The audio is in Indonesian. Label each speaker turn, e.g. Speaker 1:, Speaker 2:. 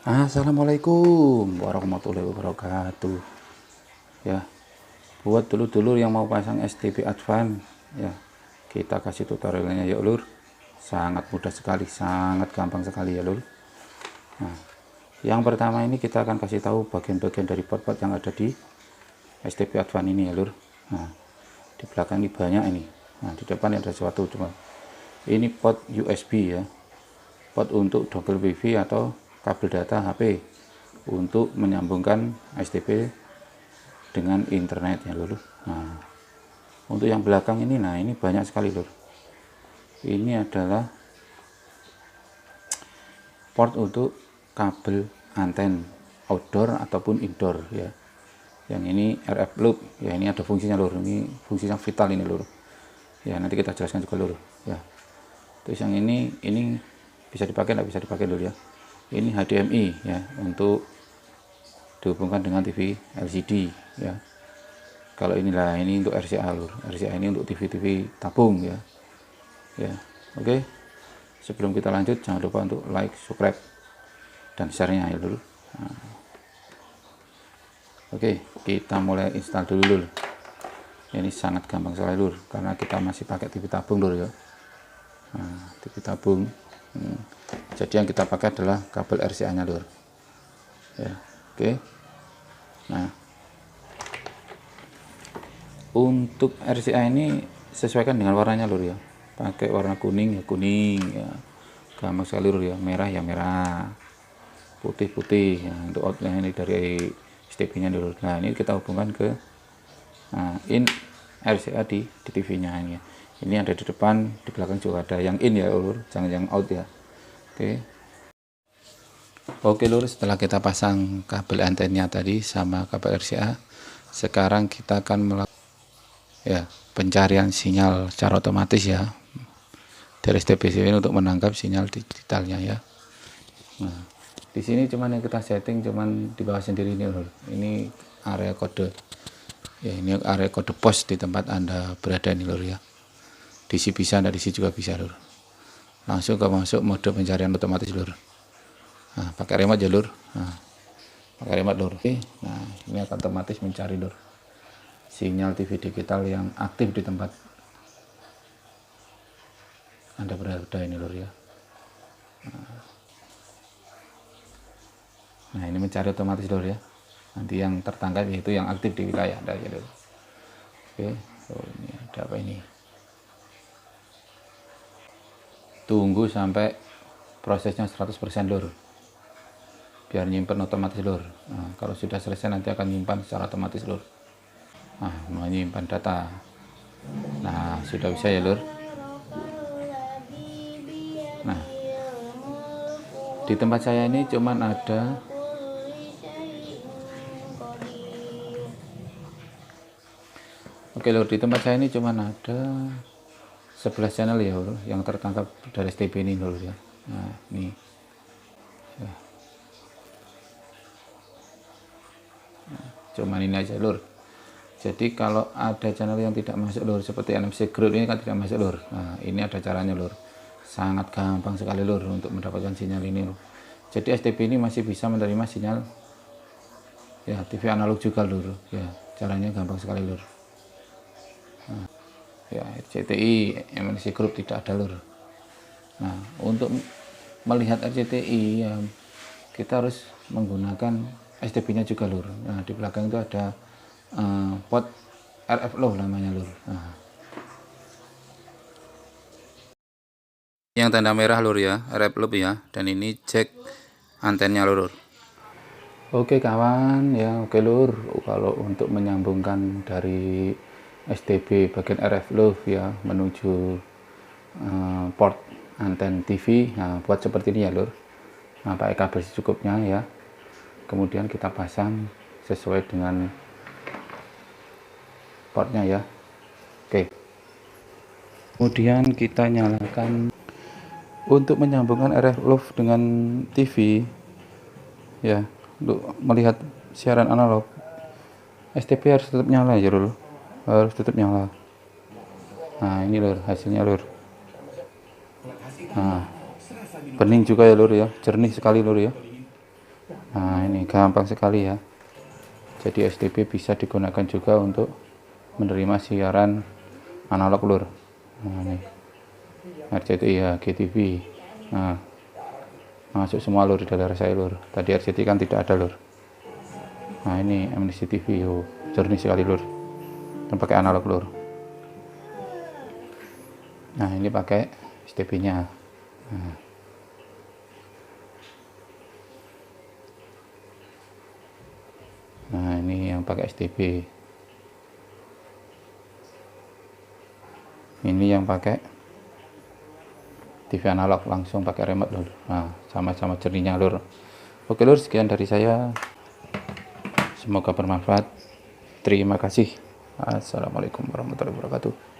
Speaker 1: Assalamualaikum warahmatullahi wabarakatuh. Ya, buat dulur-dulur yang mau pasang STB Advance, ya, kita kasih tutorialnya ya lur. Sangat mudah sekali, sangat gampang sekali ya lur. Nah, yang pertama ini kita akan kasih tahu bagian-bagian dari port-port yang ada di STB Advance ini ya lur. Nah, di belakang ini banyak ini. Nah, di depan ada sesuatu cuma ini port USB ya, port untuk dongle WiFi atau kabel data HP untuk menyambungkan STB dengan internet ya lur. Nah, untuk yang belakang ini, nah ini banyak sekali lur. Ini adalah port untuk kabel anten outdoor ataupun indoor ya. Yang ini RF loop ya, ini ada fungsinya lur. Ini fungsinya vital ini lur. Ya, nanti kita jelaskan juga lur ya. Terus yang ini bisa dipakai, nggak bisa dipakai lur ya. Ini HDMI ya, untuk dihubungkan dengan TV LCD ya. Kalau inilah, ini untuk RCA lur. RCA ini untuk TV tabung ya. Ya, oke. Sebelum kita lanjut, jangan lupa untuk like, subscribe, dan share-nya ya lur. Nah, oke, kita mulai install dulu lur. Ini sangat gampang sekali lur, karena kita masih pakai TV tabung lur ya. Nah, TV tabung. Jadi yang kita pakai adalah kabel RCA-nya lur. Ya, oke. Nah, untuk RCA ini sesuaikan dengan warnanya lur ya. Pakai warna kuning ya kuning ya. Gampang sekali lur ya. Merah ya merah. Putih ya. Untuk outline ini dari STB-nya lur. Nah, ini kita hubungkan ke in RCA di TV-nya ini ya. Ini ada di depan, di belakang juga ada yang in ya lur, jangan yang out ya. Oke lur, setelah kita pasang kabel antennya tadi sama kabel RCA, sekarang kita akan melakukan ya pencarian sinyal secara otomatis ya dari STB ini untuk menangkap sinyal digitalnya ya. Nah, di sini cuman yang kita setting cuman di bawah sendiri ini lur. Ini area kode ya, ini area kode pos di tempat Anda berada ini lur ya. DC bisa, nggak DC juga bisa lur. Langsung ke masuk mode pencarian otomatis lur. Nah, pakai remote ya lur. Nah, pakai remote lur. Oke, nah ini akan otomatis mencari lur sinyal TV digital yang aktif di tempat Anda berada ini lur ya. Nah, ini mencari otomatis lur ya. Nanti yang tertangkap yaitu yang aktif di wilayah Anda ya lur. Oke, oh ini ada apa ini? Tunggu sampai prosesnya 100% lur, biar nyimpen otomatis lur. Nah, kalau sudah selesai nanti akan nyimpan secara otomatis lur. Nah, menyimpan data. Nah, sudah bisa ya lur. Nah, di tempat saya ini cuman ada lur, di tempat saya ini cuman ada 11 channel ya lur, yang tertangkap dari STB ini lur ya. Nah, ini ya. Nah, cuman ini aja lur. Jadi kalau ada channel yang tidak masuk lur, seperti NMC Group ini kan tidak masuk lur. Nah, ini ada caranya lur. Sangat gampang sekali lur untuk mendapatkan sinyal ini lur. Jadi STB ini masih bisa menerima sinyal ya TV analog juga lur ya. Caranya gampang sekali lur. Nah, ya RCTI MNC Group tidak ada lur. Nah, untuk melihat RCTI ya kita harus menggunakan STB-nya juga lur. Nah, di belakang itu ada port RF low namanya lur. Nah, yang tanda merah lur ya, RF low ya, dan ini cek antennya lur. Oke kawan ya, oke lur, kalau untuk menyambungkan dari STB bagian RF low ya menuju port anten TV, nah buat seperti ini ya lur. Nah, pakai kabel secukupnya ya, kemudian kita pasang sesuai dengan portnya ya. Oke, kemudian kita nyalakan untuk menyambungkan RF low dengan TV ya, untuk melihat siaran analog. STB harus tetap nyala ya lur, harus tetap nyala. Nah, ini lur hasilnya lur. Nah, bening juga ya lur ya, jernih sekali lur ya. Nah, ini gampang sekali ya. Jadi STB bisa digunakan juga untuk menerima siaran analog lur. Nah, ini RCTI ya, GTV. Nah, masuk semua lur di dalam saya lur. Tadi RCTI kan tidak ada lur. Nah, ini Amnesty TV, jernih sekali lur. Dan pakai analog lur. Nah, ini pakai STB-nya. Nah, ini yang pakai STB. Ini yang pakai TV analog, langsung pakai remote lur. Nah, sama-sama jernihnya lur. Oke lur, sekian dari saya. Semoga bermanfaat. Terima kasih. Assalamualaikum warahmatullahi wabarakatuh.